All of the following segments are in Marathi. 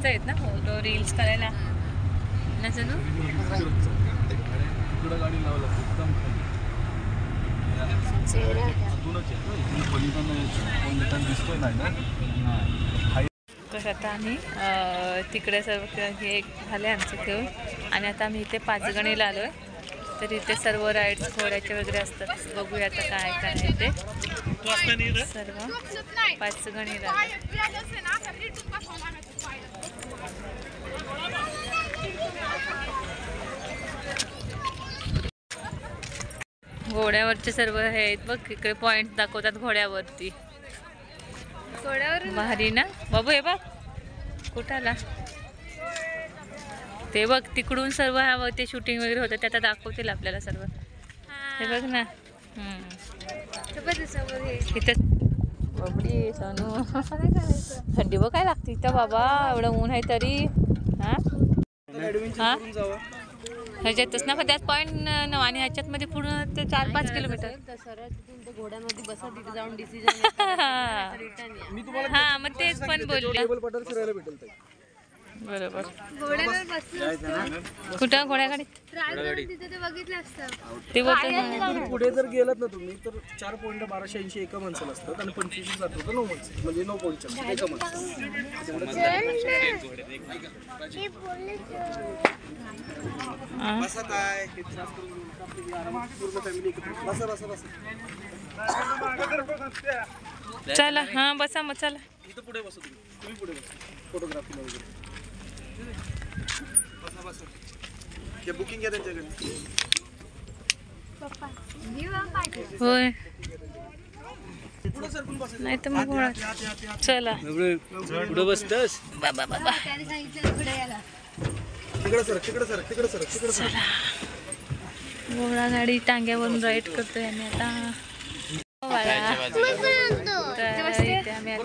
आहेत ना फोटो रील्स करायला ना जणू. गाडी लावला एकदम दिसतोय नाही. तर आता आम्ही तिकडे सर्व हे झाले आमचे खेळ आणि आता आम्ही इथे पाचगणीला आलो आहे. तर इथे सर्व राईड्स घोड्याचे वगैरे असतात. बघूया आता काय काय आहे ते सर्व पाचगणीला. घोड्यावरचे सर्व हे आहेत बघ. इकडे पॉइंट दाखवतात घोड्यावरती. भारी ना बाबू. हे बघ कुठं आला ते बघ. तिकडून सर्व ते शूटिंग वगैरे होतं ते आता दाखवतील आपल्याला सर्व. हे बघ ना. इथं बाबडी सोनू थंडी बघ काय लागते इथं बाबा. एवढं ऊन आहे तरी. हा ह्याच्यातच ना त्याच पॉईंट न आणि ह्याच्यात मध्ये पूर्ण ते 4-5 किलोमीटर. घोड्यामध्ये बसा तिथे जाऊन डिसिजन. हा मग तेच पण बोलले बरोबर. कुठं घोड्यागाडीत ते बोलतो. पुढे जर गेलात ना तुम्ही तर 4 पॉईंट 1280 एका माणसाला असतात आणि 25 जातो 9 माणसं म्हणजे 9 पॉईंट एका माणसाला. चला हा बसा मग चला. इथं पुढे बसा तुम्ही पुढे बसा फोटोग्राफीला वगैरे. बसा बुकिंग घ्या त्यांच्याकडे. होय नाही तर मग चला पुढे बसतस बाबा बाबा. तिकडे सर तिकडे सर तिकडे सर तिकडे सर. घोडा गाडी टांग्यावरून राईड करतोय आम्ही आता. इथे आम्ही आता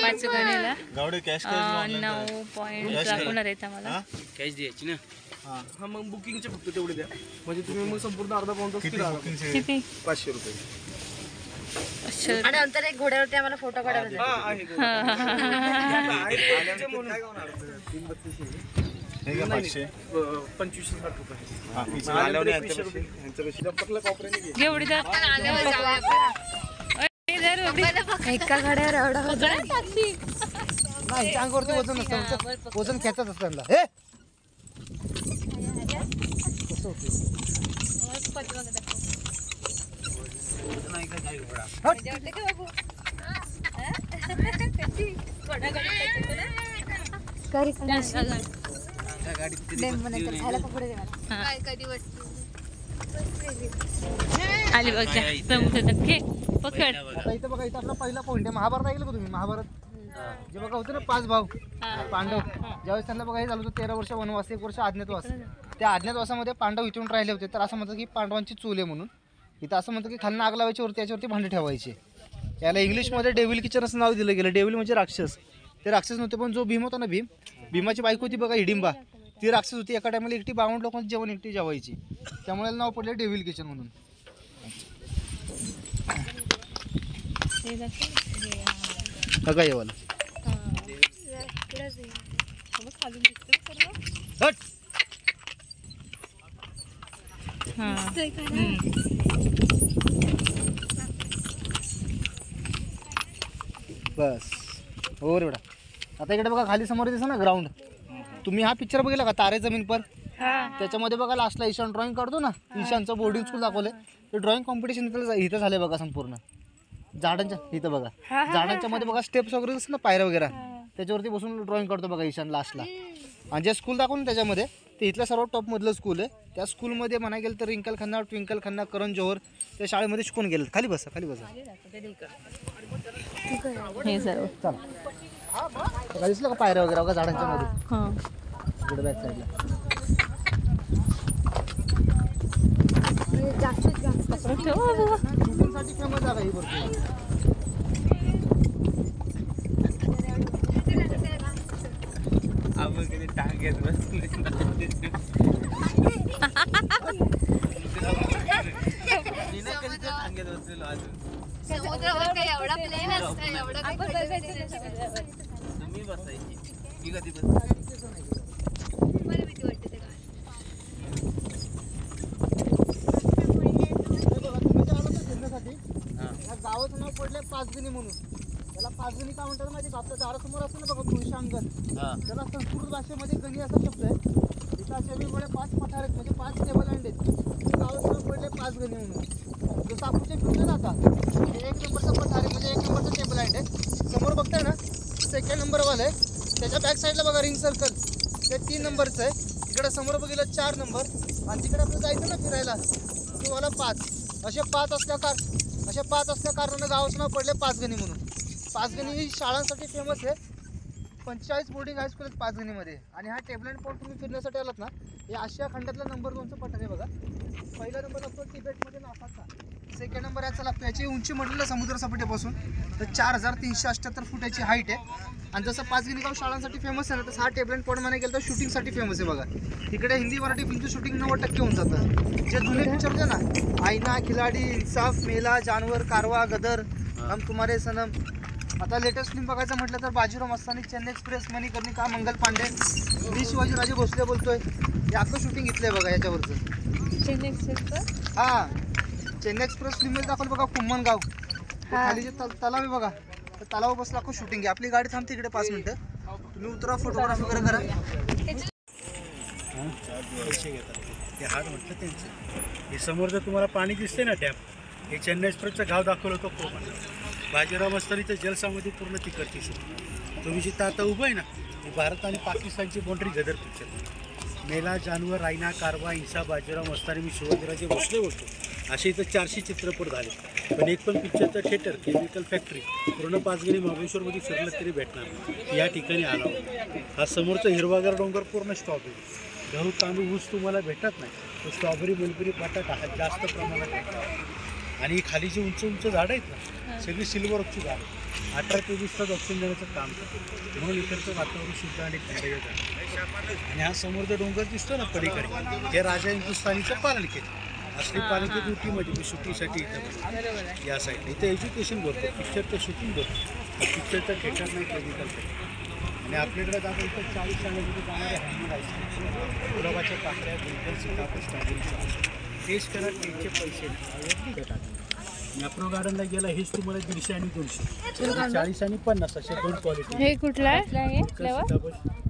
पाचगणीला 9 पॉईंट दाखवणार आहेत आम्हाला. कॅश द्यायची ना. हा मग बुकिंगचे फक्त तेवढे द्या म्हणजे तुम्ही मग संपूर्ण अर्धा पाऊण तास किती 500 रुपये. आणि नंतर एक घोड्यावरती आम्हाला फोटो काढायला. एवढी एका घड्यावर एवढा अंगावरती वजन नसतं. वजन खेचत असतं त्यांना. आली बघ समुद्र पकड. आता इथं बघा इथं आपला पहिला पॉईंट आहे. महाभारत ऐकलं का तुम्ही? महाभारत जे बघा होतं ना 5 भाऊ पांडव. ज्यावेळेस त्यांना बघा हे झालं होतं 13 वर्ष वनवास 1 वर्ष अज्ञातवास. त्या अज्ञातवासामध्ये पांडव इथून राहिले होते. तर असं म्हणतात की पांडवांची चूल आहे म्हणून. इथं असं म्हणतात की खालनं आग लावायची वरती याच्यावरती भांडे ठेवायचे. याला इंग्लिशमध्ये डेव्हिल किचन असं नाव दिलं गेलं. डेव्हिल म्हणजे राक्षस. ते राक्षस नव्हते पण जो भीम होता ना भीमाची बायको होती बघा हिडिंबा. ती राक्षस होती. एका टायमाला एकटी 52 लोकांचं जेवण एकटी जेवायची. त्यामुळे नाव पडलं डेव्हिल किचन म्हणून. बघा येवाला बस हो रे बेटा. आता इकडे बघा खाली समोर दिसतं ना ग्राउंड. तुम्ही हा पिक्चर बघितला का तारे जमीन पर? त्याच्यामध्ये बघा लास्टला ईशान ड्रॉइंग काढतो ना. ईशानचं बोर्डिंग स्कूल दाखवलंय. ते ड्रॉइंग कॉम्पिटिशन इथं झालंय बघा संपूर्ण. झाडांच्या इथं बघा झाडांच्या मध्ये बघा स्टेप्स वगैरे दिसत ना पायऱ्या वगैरे. त्याच्यावरती बसून ड्रॉइंग करतो बघा ईशान लास्टला. आणि जे स्कूल दाखवून त्याच्यामध्ये ते इथलं सर्वात टॉपमधलं स्कूल आहे. त्या स्कूलमध्ये म्हणाय गेलं तर रिंकल खन्ना ट्विंकल खन्ना करण जोहर त्या शाळेमध्ये शिकून गेले. खाली बसा खाली बसा. हे सर्व चला दिसलं का पायऱ्या वगैरे बघा झाडांच्या मध्ये इकडे बॅक साईडला. साठी फेमस जागा ही भरपूर. टांग्यात बसले समुद्रावर काही एवढा प्लेन असतं एवढं तुम्ही बसायची. या गावाचं नाव पडलंय पाचगणी म्हणून. त्याला पाचगणी का म्हणतात माहिती का? आपल्या दारासमोर असतं ना बघा तुळशी अंगण, त्याला संस्कृत भाषेमध्ये गणी असा शब्द आहे. तिथं अशा वेगवेगळे 5 पठार आहेत, म्हणजे 5 टेबल लँड आहेत. गावाचं नाव पडलंय पाचगणी म्हणून. जसं आपण ते फिरतो ना आता, हे 1 नंबरचा पठार आहे, म्हणजे 1 नंबरचा टेबल लँड आहे. समोर बघताय ना 2nd नंबरवाला आहे, त्याच्या बॅक साईडला बघा रिंग सर्कल, ते 3 नंबरचं आहे. तिकडे समोर बघितलं 4 नंबर, आणि तिकडे आपलं जायचं ना फिरायला तो वाला 5. असे 5 असल्या कारणानं गावाचं नाव पडले पाचगणी म्हणून. पाचगणी ही शाळांसाठी फेमस आहे. 45 बोर्डिंग हायस्कूल आहेत पाचगणीमध्ये. आणि हा टेबल अँड पॉईंट तुम्ही फिरण्यासाठी आलात ना, हे आशिया खंडातला नंबर 2चं पठार आहे बघा. पहिला नंबर लागतो तिबेटमध्ये नासाचा. 2nd नंबर याचा लागतो. याची उंची म्हटलं ना समुद्रसपाटीपासून तर 4378 फूट याची हाईट आहे. आणि जसं पाचगणी गाव शाळांसाठी फेमस आहे ना, तसं हा टेबल अँड पॉईंट म्हणायला गेलं तर शूटिंगसाठी फेमस आहे बघा. तिकडे हिंदी मराठी फिल्मचं शूटिंग 90% होऊन जातं. जे जुने पिक्चर होते ना, आईना, खिलाडी, इंसाफ, मेला, जानवर, कारवा, गदर, हम तुम्हारे सनम. आता लेटेस्ट फिल्म बघायचं म्हटलं तर बाजीराव मस्तानी, चेन्नई एक्सप्रेस, मणिकर्णिका, मंगल पांडे, मी शिवाजीराजे भोसले बोलतोय. हे आपलं शूटिंग इथलं आहे बघा याच्यावरचं. चेन्नई एक्सप्रेस हां, चेन्नई एक्सप्रेस फिल्ममध्ये दाखवलं बघा कुम्मनगाव. खाली जे तलाव आहे बघा, तर तलाव बसला अख्खं शूटिंग आहे. आपली गाडी थांबते इकडे 5 मिनिटं, तुम्ही उतरा, फोटोग्राफी वगैरे करा. पैसे घेतात ते हात म्हटलं त्यांचं. हे समोर जर तुम्हाला पाणी दिसते ना डॅम, हे चेन्नई एक्सप्रेसचं गाव दाखवलं होतं कोकण. बाजीराव मस्तानीचं जलसामध्ये पूर्ण तिकडची शूटिंग. तुम्ही जिथं आता उभं आहे ना, हे भारत आणि पाकिस्तानची बाउंड्री गदर पिक्चर. मेला, जानवर, रायना, कारवा, इंसा, बाजीराव मस्तानी, मी शिवाजीराजे भोसले बोलतो. असे इथं 400 चित्रपट झाले. पण एक पण पिक्चरचं थिएटर, केमिकल फॅक्टरी पूर्ण पाचगणी महाबळेश्वरमध्ये फिरलं तरी भेटणार नाही. या ठिकाणी आला होता. हा समोरचा हिरवागार डोंगर पूर्ण स्ट्रॉबेरी, गहू, तांदूळ, ऊस तुम्हाला भेटत नाही. तो स्ट्रॉबेरी, मलबेरी, बटाटा हा जास्त प्रमाणात भेटतात. आणि खाली जी उंच उंच झाडं आहेत ना, सगळी सिल्वरची झाडं 18-23 तास ऑक्सिजन देण्याचं काम करतात. म्हणून इकडचं वातावरण शुद्ध आणि थंडगार आहे. आणि हा समोर जो डोंगर दिसतो ना पलीकडे, हे राजा हिंदुस्थानीचं पालनखेत. असली पालनखेत उटीमध्ये मी शूटिंगसाठी इथं या साईडला. इथं एज्युकेशन भरतो, पिक्चरचं शूटिंग भरतो. पिक्चरचं थिएटर नाही, केमिकल फॅक्टरी. आणि आपल्याकडे आता इथं 40 शाळेमध्ये जाणारे हँडी राहायचे, गुलाबाच्या पाकळ्या, गुलकंद, सीताफळ, स्ट्रॉबेरीचं टेस्ट करा, टेस्टचे पैसे भेटा. मॅप्रो गार्डनला गेला हेच तुम्हाला 150 आणि 200, 40 आणि 50 असे 2 क्वालिटी. हे कुठला आहे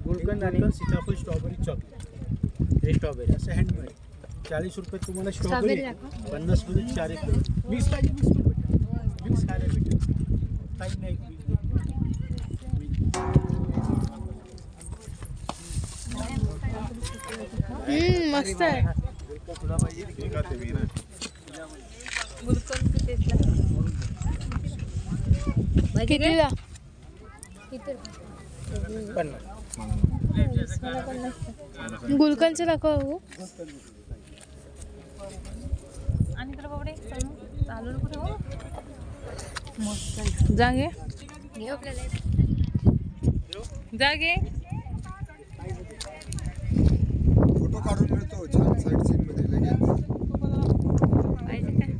गुलकंद आणि सीताफळ, स्ट्रॉबेरी, चॉकलेट, हे स्ट्रॉबेरी असं हँडमेड. 40 रुपये तुम्हाला स्ट्रॉबेरी, 50 मध्ये 4 एक मिक्स पाहिजे, मिक्स खायला भेटेल. काही नाही मस्त आहे. कितीला? गुलकंदचं दाखव. आणि तर बाबडे चालू कुठे हो, जा घे जा घे. फोटो काढून मिळतो छान साईड सीन मध्ये लगेच. पाहिजे काय?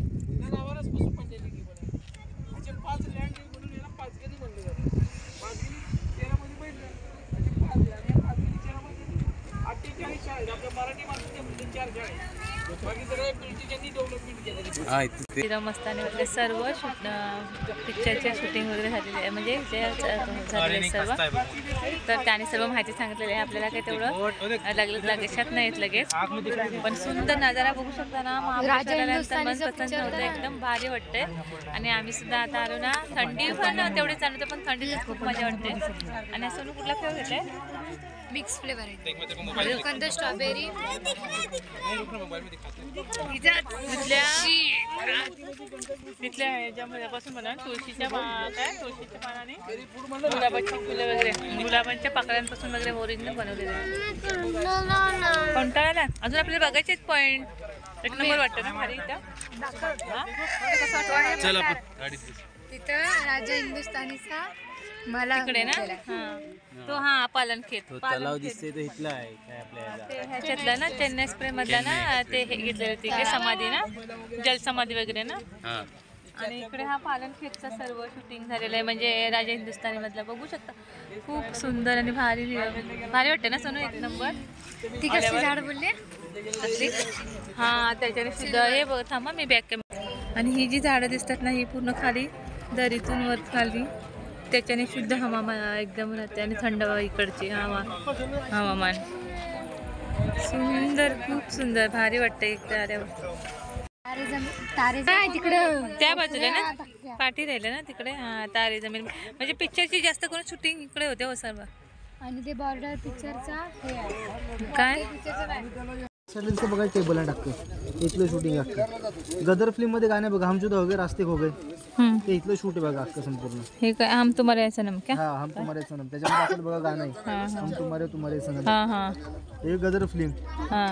श्रीराम मस्तानी वगैरे सर्व पिक्चरचे शूटिंग वगैरे झालेले आहे, म्हणजे जे झालेले सर्व. तर त्याने सर्व माहिती सांगितलेली आहे. आपल्याला काही तेवढं लक्षात नाही येत लगेच, पण सुंदर नजारा बघू शकता ना. महाबळेश्वरला मन पसंत नव्हतं, एकदम भारी वाटते. आणि आम्ही सुद्धा आता आलो ना, थंडी पण तेवढीच चालवते, पण थंडीतच खूप मजा वाटते. आणि असं कुठला फ्लेवर घेतलाय? मिक्स फ्लेवर आहे, गुलकंद, स्ट्रॉबेरी. तिथल्या ह्याच्यापासून बनवा तुळशीच्या पानाने गुलाबाची फुलं वगैरे, गुलाबांच्या पाकळ्यांपासून वगैरे ओरिजिनल बनवलेले आहे. कंटाळा अजून आपल्याला बघायचेच पॉईंट. एक नंबर वाटतं ना भारी इथं. तिथं राजा हिंदुस्थानीचा मला तिकडे ना, तो हा पालनखेत तलाव दिसते तो इथला आहे काय आपल्याला. ते ह्याच्यातला ना, चेन्नई एक्सप्रेस मधला ना, ते हे घेतलेलं तिकडे समाधी ना, जलसमाधी वगैरे ना. आणि इकडे हा पालनखेतचा सर्व शूटिंग झालेलं आहे, म्हणजे राजा हिंदुस्थानी मधला बघू शकता. खूप सुंदर आणि भारी भारी वाटते ना सोनू, एक नंबर. ती कसली झाड बोलले? हा त्याच्याने सुद्धा हे बघ, थांबा मी बॅक कॅमेरा. आणि ही जी झाडं दिसतात ना, ही पूर्ण खाली दरीतून वर खाली, त्याच्याने शुद्ध हवामान एकदम राहते आणि थंड इकडचे हवामान. सुंदर, खूप सुंदर, भारी वाटतं इकडे आल्यावर. तारे तिकडं त्या बाजूला ना पाठी राहिलं ना तिकडे. हा तारे जमीन, म्हणजे पिक्चरची जास्त करून शूटिंग इकडे होते हो सर्व. आणि ते बॉर्डर पिक्चरचा हे आहे. काय सडनचं बघा टेबल आहे टाकतं, इथलं शूटिंग अख्खं. गदर फिल्ममध्ये गाणं बघा, हम जुदा हो गए रास्ते हो गए, ते इथलं शूट आहे बघा अख्खं संपूर्ण. हे काय हम तुम्हारे सनम क्या? हा हम तुम्हारे सनम, त्याच्यामध्ये दाखवलं बघा गाणं आहे हम तुम्हारे सनम. हा हा हे गदर फिल्म. हा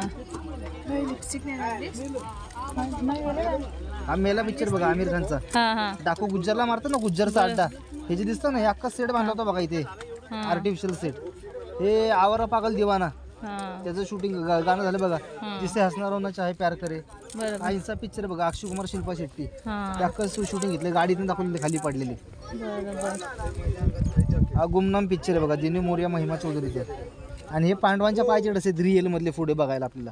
हा मेला पिक्चर बघा आमिर खानचा. हा हा डाकू गुज्जरला मारतो ना, गुज्जरचा अड्डा, हे जे दिसतं ना, हे अख्खा सेट बांधला होता बघा इथे, आर्टिफिशियल सेट. हे आवारा पागल दिवाना, हा त्याचं शूटिंग गाणं झालं बघा, जिसे हसणार होना चाहे प्यार करे. बरोबर. हा हिंसा पिक्चर बघा, अक्षय कुमार शिल्पा शेट्टी, हा ते अख्खं शूटिंग घेतलं, गाडीतून दाखवलेली खाली पडलेली. बरोबर. हा गुमनाम पिक्चर आहे बघा, दिनी मोरिया महिमा चौधरीचे. आणि हे पांडवांच्या पायचे आहेत रिअल मधले फोटो बघायला आपल्याला.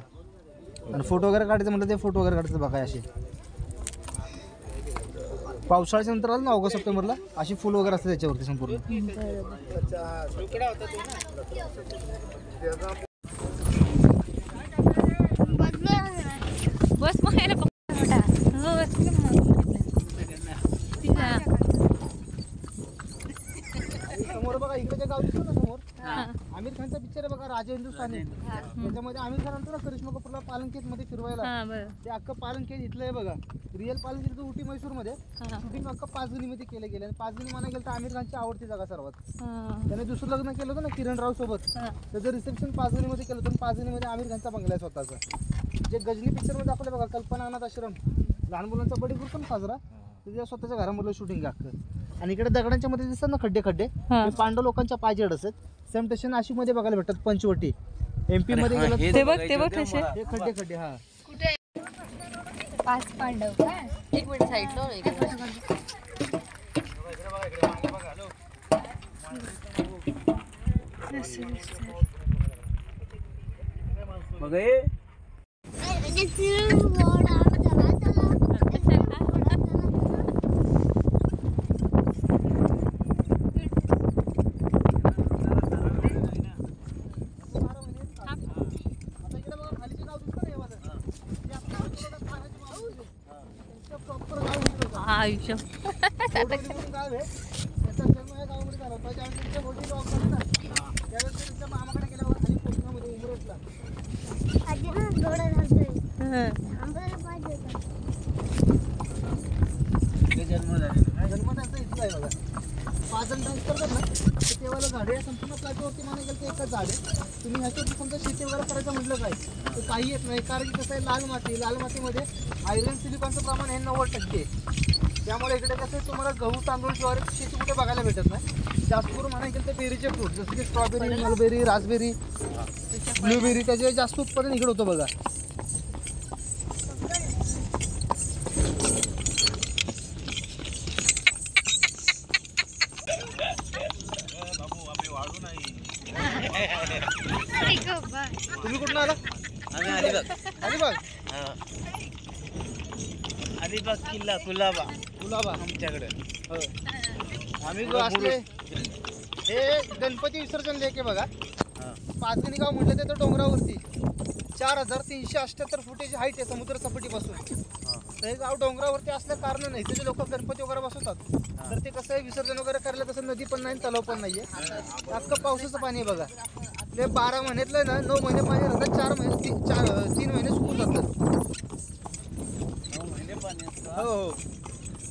आणि फोटो वगैरे काढायचं म्हटलं ते फोटो वगैरे काढायचं बघा. असे पावसाळ्याच्या नंतर आलं ना, ऑगस्ट सप्टेंबरला अशी फुल वगैरे असते त्याच्यावरती संपूर्ण. बस मग यायला हो, समोर बघा इकडे जे गाव दिसतो ना समोर, आमिर खानचा पिक्चर आहे बघा राजा हिंदुस्थानी. त्याच्यामध्ये आमिर खान आणतो ना करिश्मा कपूरला पालनखेत मध्ये फिरवायला, हा बरं. ते अख्खं पालनखेत इथलं आहे बघा. रिअल पालनखेत उटी मैसूर मध्ये शूटिंग अख्खं 5 गणीमध्ये केलं गेलं. आणि 5 गणी म्हणा गेलं तर आमिर खानची आवडती जागा सर्वात. त्याने दुसरं लग्न केलं होतं ना किरण राव सोबत, त्याचं रिसेप्शन 5 गणीमध्ये केलं होतं. 5 गणीमध्ये आमिर खानचा बंगला आहे स्वतःचा. जे गजनी पिक्चर मध्ये दाखवलं बघा, कल्पना अनाथ आश्रम, लहान मुलांचा बर्थडे ग्रुप पण साजरा, त्याच्या स्वतःच्या घरामधलं शूटिंग अख्खं. आणि इकडे दगडांच्या मध्ये दिसतात ना खड्डे खड्डे, हा. ते पांडव लोकांच्या पायचे असतात. सेम तसे नाशिक मध्ये बघायला भेटतात, पंचवटी. MP मध्ये गेलं ते बघ ते बघ तसे. हे खड्डे खड्डे. हा 5 पांडव काय? एक मिनिट साईडला मग हे आयुष्य गाव आहे. त्याचा जन्म या गावामध्ये झाला होता. ज्यावेळेस त्यांच्या मोठी जॉब झाली ना, त्यावेळेस ते त्यांच्या मामाकडे गेल्यावर खाली कोकणामध्ये उमरेटला. जन्म झाले जन्म त्यांचा इथला आहे बघा. 5 जण डान्स करतात ना, तर तेव्हा झाडे या संपूर्ण प्लॅटवरती म्हणायला गेलं तर एकच झाड आहे. तुम्ही ह्याच्यावरती समजा शेती वगैरे करायचं म्हटलं काय तर काही येत नाही, कारण की कसं आहे लाल मातीमध्ये आयर्न सिलिकॉनचं प्रमाण हे 90% आहे. त्यामुळे इकडे कसं आहे तुम्हाला गहू तांदूळ ज्वारीची शेती कुठे बघायला भेटत नाही. जास्त करून म्हणायला गेलं तर बेरीचे फ्रूट जसं की स्ट्रॉबेरी, मलबेरी, रासबेरी, ब्लूबेरी, त्याचे जास्त उत्पादन इकडे होतं बघा. तुम्ही कुठून आला? अलिबाग. अलिबाग किल्ला कुलाबा गुलाबा. आमच्याकडे. हो. आम्ही जो असले हे गणपती विसर्जन लेक आहे बघा. 5 गणी गाव म्हटलं ते तर डोंगरावरती 4378 फुटाची हाईट आहे समुद्र सपाटीपासून. तर हे गाव डोंगरावरती असल्या कारण नाही, त्याचे लोक गणपती वगैरे बसवतात. तर ते कसं आहे विसर्जन वगैरे करायला कसं नदी पण नाही तलाव पण नाहीये. अख्खं पावसाचं पाणी आहे बघा. ते 12 महिन्यातलं ना 9 महिने पाणी राहतात, 3 महिने सुकून जातात. 9 महिने पाणी असतं. हो हो.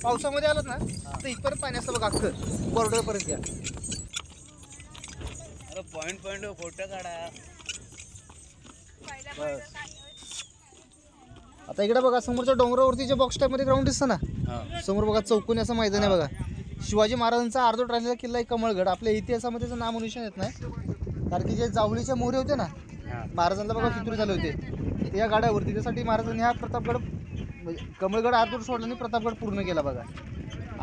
पावसामध्ये आलं ना तर इथपर्यंत पाणी असतं बघा अख्खं बॉर्डरपर्यंत. या अरे पॉइंट फोटो काढा. आता इकडे बघा समोरच्या डोंगरावरती जे बॉक्स टाईप मध्ये ग्राउंड दिसतं ना, समोर बघा चौकोनी असं मैदान आहे बघा. शिवाजी महाराजांचा अर्धवट राहिलेला किल्ला आहे कमळगड. आपल्या इतिहासामध्ये त्याचं नाम अनुशन येत नाही, कारण की जे जावळीचे मोहरे होते ना महाराजांना बघा फितुरी झाले होते या गाड्यावरती, त्यासाठी महाराजांनी हा प्रतापगड म्हणजे कमळगड अर्धवट सोडला आणि प्रतापगड पूर्ण केला बघा.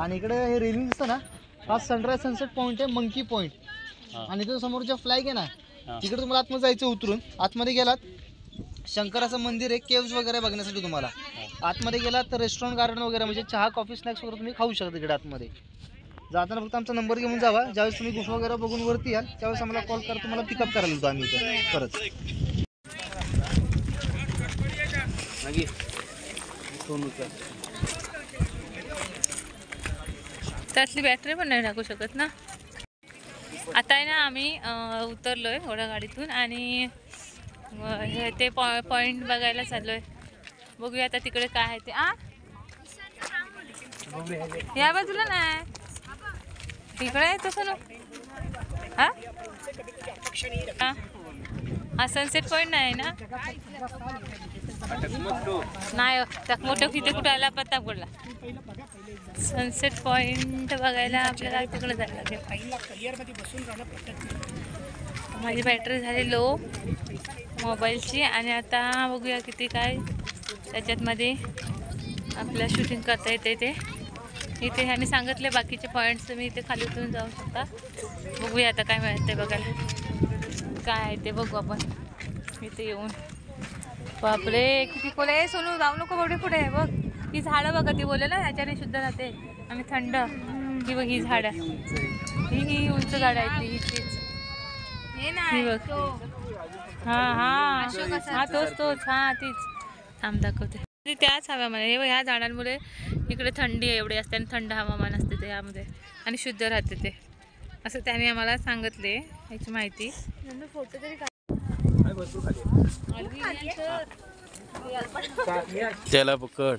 आणि इकडे हे रेलिंग दिसतं ना, हा सनराईज सनसेट पॉईंट आहे, मंकी पॉईंट. आणि इथे समोर ज्या फ्लॅग आहे ना, तिकडे तुम्हाला आतमध्ये जायचं उतरून. आतमध्ये गेलात शंकराचं मंदिर आहे, केव्ज वगैरे बघण्यासाठी तुम्हाला. आतमध्ये गेलात तर रेस्टॉरंट गार्डन वगैरे म्हणजे चहा कॉफी स्नॅक्स वगैरे तुम्ही खाऊ शकता इकडे आतमध्ये. जाताना फक्त आमचा नंबर घेऊन जावा. ज्यावेळेस तुम्ही गुफा वगैरे बघून वरती याल त्यावेळेस आम्हाला कॉल करा, तुम्हाला पिकअप करायला येतो आम्ही इथे परत. त्यातली बॅटरी पण नाही टाकू शकत ना. आता आहे ना आम्ही उतरलोय घोडागाडीतून आणि हे ते पॉईंट बघायला चाललोय. बघूया आता तिकडे काय आहे ते. या बाजूला नाही, तिकडे आहे तसं ना. हा सनसेट पॉईंट नाही ना. नाही मोठं तिथे कुठं आला पत्ता पडला. सनसेट पॉईंट बघायला आपल्याला तिकडे जायला लागेल. माझी बॅटरी झाली लो मोबाईलची आणि आता बघूया किती काय त्याच्यातमध्ये आपल्याला शूटिंग करता येते. ते इथे ह्याने सांगितले बाकीचे पॉईंट्स तुम्ही इथे खाली उतरून जाऊ शकता. बघूया आता काय मिळते बघायला. काय आहे ते बघू आपण इथे येऊन. बापरे किती खोल आहे. सोनू जाऊ नको एवढे पुढे आहे बघ. ही झाडं बघा, ती बोलले ना याच्याने शुद्ध राहते आणि थंड. ही बघ ही झाडं, ही उंच झाडं आहेत ती. ही बघ. हा तोच हा तीच. थांब दाखवते. त्याच हवामान हे ह्या झाडांमुळे इकडे थंडी एवढी असते आणि थंड हवामान असते ते यामध्ये आणि शुद्ध राहते ते, असं त्याने आम्हाला सांगितले याची माहिती. फोटो तरी त्याला पकड.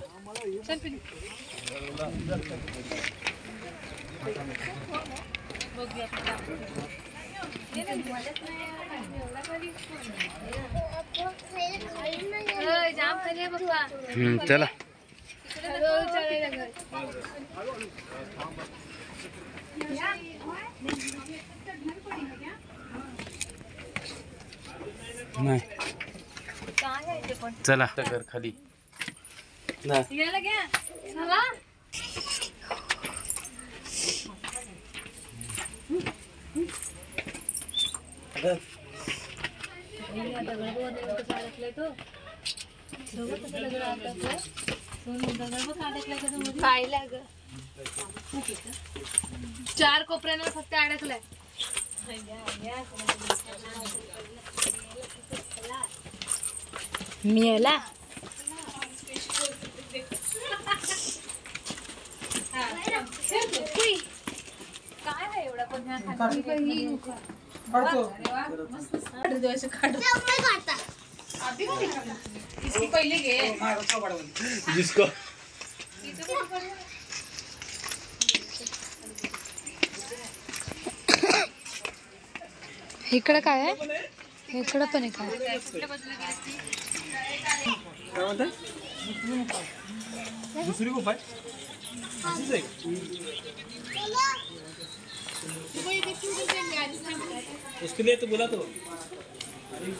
चला नाही चला घर खाली ना. चार कोपऱ्यांवर फक्त अडकलाय. मिळाला काय आहे एवढा पण पहिले घे. इकडं काय आहे, इकडं पण आहे काय. दुसरी गुफा आहे. उसके लिए तो बोला तो अरे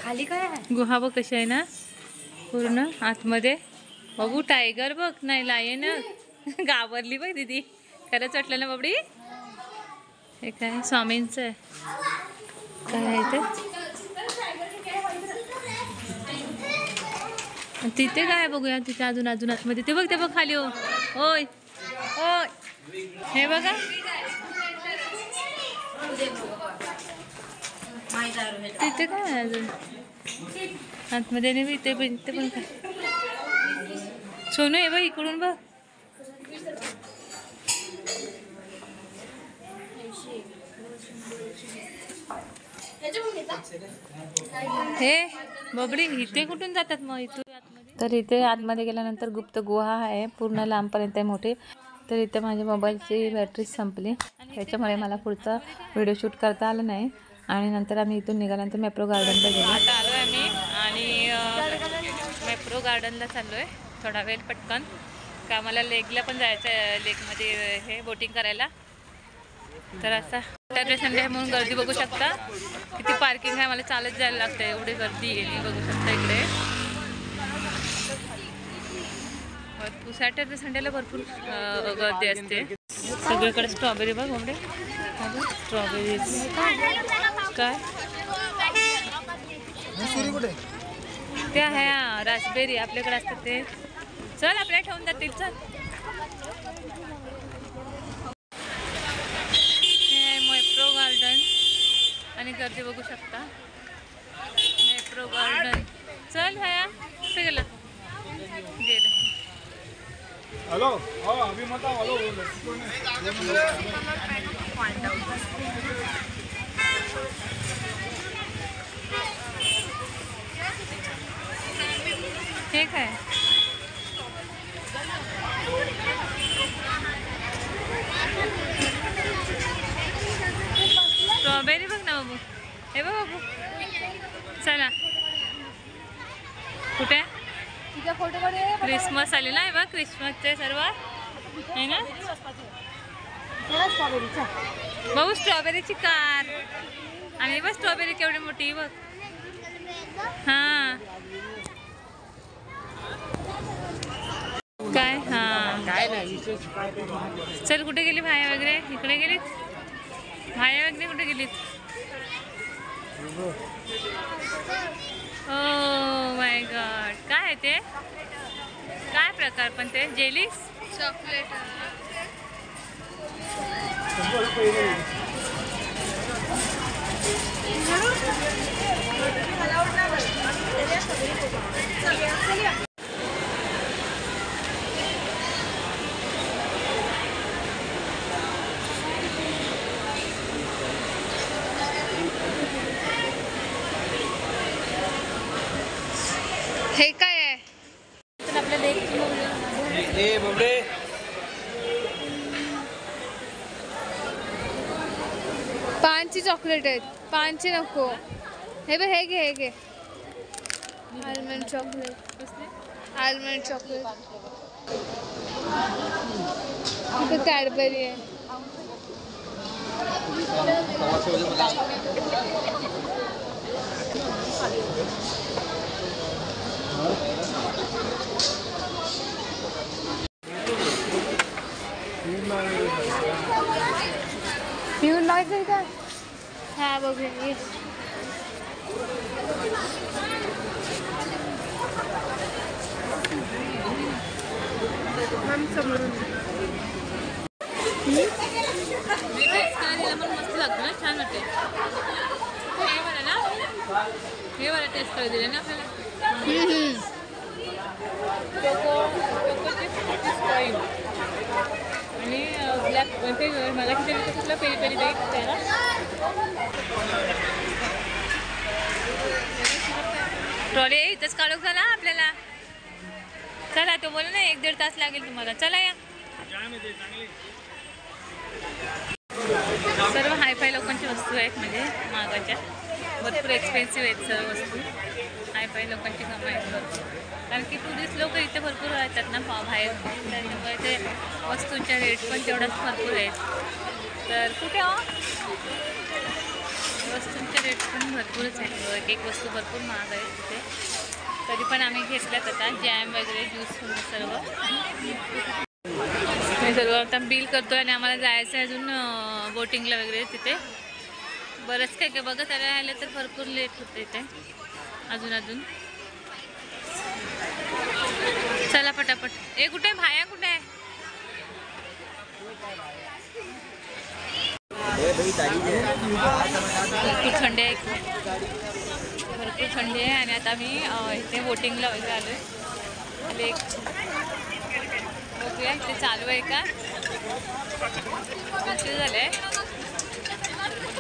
खाली काय आहे. गुहा बघ कशी आहे ना पूर्ण आतमध्ये. बघू टायगर बघ, नाही लायन घाबरली बघ दीदी. खरंच वाटलं ना बाबडी. हे काय स्वामींचं आहे काय आहे ते. तिथे काय बघूया तिथे अजून आतमध्ये. ते बघ खाली. हो होय होय हे बघा. तिथे काय आहे अजून आतमध्ये नाही. ते पण काय सोनू हे बघ इकडून बघ. हे बबडी इथे कुठून जातात मग इथून. तर इथे आतमध्ये गेल्यानंतर गुप्त गुहा आहे, पूर्ण लांबपर्यंत आहे मोठी. तर इथे माझ्या मोबाईलची बॅटरी संपली, त्याच्यामुळे मला पुढचा व्हिडिओ शूट करता आला नाही. आणि नंतर आम्ही इथून निघाल्यानंतर मेप्रो गार्डनला गेलो. आता आलो आहे आम्ही आणि मेप्रो गार्डनला चाललो आहे थोडा वेळ पटकन, का आम्हाला लेकला पण जायचं आहे, लेकमध्ये हे बोटिंग करायला. तर असा सॅटर्डे संडे आहे म्हणून गर्दी बघू शकता. किती पार्किंग आहे, मला चालत जायला लागतं, एवढी गर्दी आहे बघू शकता इकडे. भरपूर सॅटर्डे संडेला भरपूर गर्दी असते. सगळीकडे स्ट्रॉबेरी बघ कोंबडे, स्ट्रॉबेरीज काय ते आहे. रासबेरी आपल्याकडे असतात ते. चल आपल्याला ठेवून जातील. चल हे मेप्रो गार्डन आणि गर्दी बघू शकता. मेप्रो गार्डन. चल हया कुठे गेलं गेलं. हॅलो हो अभी मत हॅलो ठीक आहे. स्ट्रॉबेरी बघ ना बाबू. हे बघ बाबू. चला कुठे क्रिसमस आलेला आहे बघ. क्रिसमसचे सर्व आहे ना भाऊ. स्ट्रॉबेरीची कार आणि बघ स्ट्रॉबेरी केवढी मोठी बघ. हां काय हां काय नाही. चल कुठे गेली भाया वगैरे. इकडे गेलीत भाया वगैरे कुठे गेलीत. Oh my God. काय आहे ते, काय प्रकार पण ते जेलीस चॉकलेट. हे काय आहे. आपल्या लेक ए बाबरे पानची चॉकलेट आहेत. पानची नको. हे बघ हे घे हे घे. Almond chocolate. Almond chocolate. इथं कॅडबरी आहे. पिऊन लावायचं का. हा बघूया. मस्त लागतो ना, छान वाटते. हे बरं ना, हे बरं टेस्ट करू दिले ना आपल्याला. आणि ब्लॅक ते मला किती कुठलं पेरी पेरी देईल त्याला. ट्रॉली इथंच काढू झाला आपल्याला. चला तो बोला ना 1-1.5 तास लागेल तुम्हाला. चला या. सर्व हायफाय लोकांची वस्तू आहेत, म्हणजे महागाच्या भरपूर एक्सपेन्सिव्ह आहेत सर्व वस्तू. हायफाय लोकांची कमाई आहेत भरपूर, कारण की टुरिस्ट लोक इथे भरपूर राहतात ना बाहेर, त्याच्यामुळे ते वस्तूंच्या रेट पण तेवढाच भरपूर आहेत. तर कुठे वस्तूंचे रेट पण भरपूरच आहेत. एक वस्तू भरपूर महाग आहे तिथे. तरी पण आम्ही घेतल्यात आता जॅम वगैरे ज्यूस सर्व. मी सर्व आता बिल करतो आणि आम्हाला जायचं आहे अजून बोटिंगला वगैरे. तिथे बरंच काय काय बघत राहिलं तर भरपूर लेट होतं इथे अजून. चला पटापट. ए कुठे भाया कुठे आहे. भरपूर थंडी आहे, भरपूर थंडी आहे. आणि आता मी इथे बोटिंगला वगैरे आलो आहे. लेक बघूया इथे चालू आहे का. उशीर झालं आहे,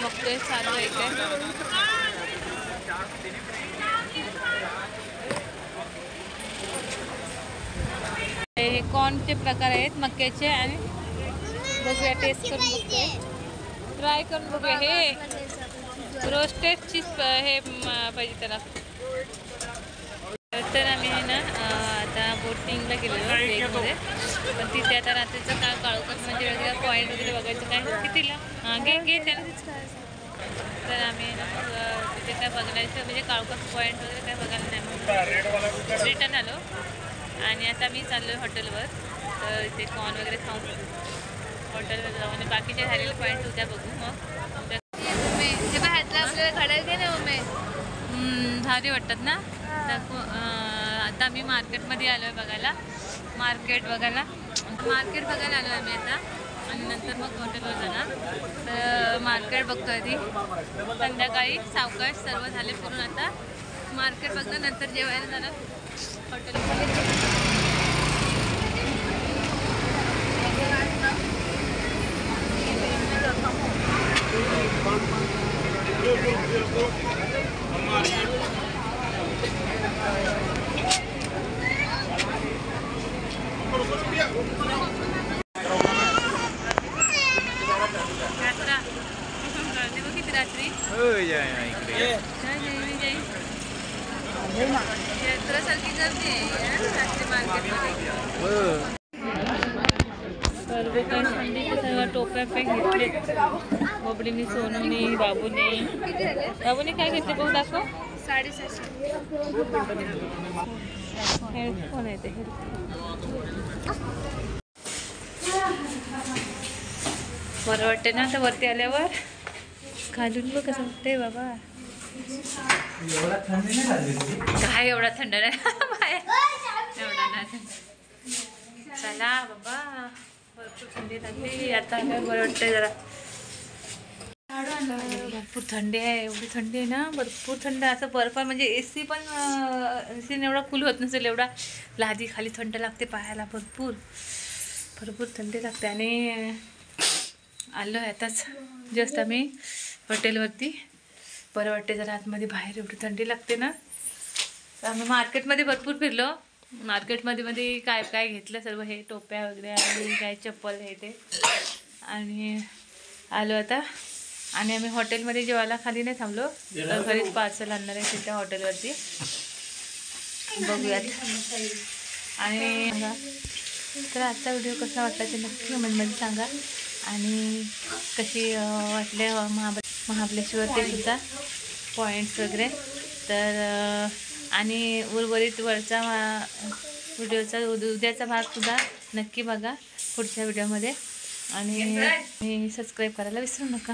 बघतोय चालू आहे काय. हे कॉर्नचे प्रकार आहेत मक्याचे. आणि बघूया टेस्ट करून बघतोय, ट्राय करून बघूया. हे रोस्टेड चीज हे पाहिजे त्याला. तर आम्ही आहे ना आता बोटिंगला गेलेलो लेकमध्ये, पण तिथे आता रात्रीचं काय काळोखात म्हणजे वगैरे पॉईंट वगैरे बघायचं काय कितीला घे त्याला. तर आम्ही ना तिथे काय बघण्याचं म्हणजे काळोखात पॉईंट वगैरे काय बघायला नाही म्हणून रिटर्न आलो. आणि आता मी चाललो आहे हॉटेलवर. तर इथे कॉर्न वगैरे खाऊन हॉटेलवर जाऊ आणि बाकीचे राहिलेले पॉईंट उद्या बघू. मग हे बघ हातला आपल्याला घडायला दे ना मम्मी. भारी वाटतात ना. आता आम्ही मार्केटमध्ये आलो आहे बघायला. मार्केट बघायला आलो आहे आम्ही आता. आणि नंतर मग हॉटेलवर जाणार. तर मार्केट बघतो आधी, संध्याकाळी सावकाश सर्व झाले फिरून. आता मार्केट बघतो, नंतर जेवायला जाणार हॉटेलमध्ये. रात्री यात्रासारखी गर्दी आहे रात्री मार्केटमध्ये. सर्व काही थंडीचे सर्व टोप्या पण घेतले. बबडीनी, सोनूनी, बाबूनी काय घेतले बघू दाखव. 750. हेडफोन आहे ते. बरं वाटते ना आता वरती आल्यावर. खालून बघ कसं वाटतंय बाबा. काय एवढा थंड नाही एवढा नाही. चला बाबा, भरपूर थंडी लागली आता. काय बरं वाटतंय जरा. भरपूर थंडी आहे, एवढी थंडी आहे ना, भरपूर थंड. असं बर्फ म्हणजे एसी पण एसीने एवढा कूल होत नसेल एवढा. लादी खाली थंड लागते पायाला. भरपूर थंडी लागते. आणि आलो आहे आताच जस्ट आम्ही हॉटेलवरती. बरं वाटते जरा आतमध्ये. बाहेर एवढी थंडी लागते ना. तर आम्ही मार्केटमध्ये भरपूर फिरलो. मार्केटमध्ये काय काय घेतलं सर्व, हे टोप्या वगैरे आणि काय चप्पल हे ते. आणि आलो आता. आणि आम्ही हॉटेलमध्ये जेवायला खाली नाही थांबलो, तर घरीच पार्सल आणणार आहे तिथे हॉटेलवरती. बघूयात. आणि तर आजचा व्हिडिओ कसा वाटला ते नक्की कमेंटमध्ये सांगा. आणि कशी वाटले महाबळेश्वरचे सुद्धा पॉईंट्स वगैरे. तर आणि उर्वरित वरचा व्हिडिओचा उद्याचा भागसुद्धा नक्की बघा पुढच्या व्हिडिओमध्ये. आणि सबस्क्राईब करायला विसरू नका.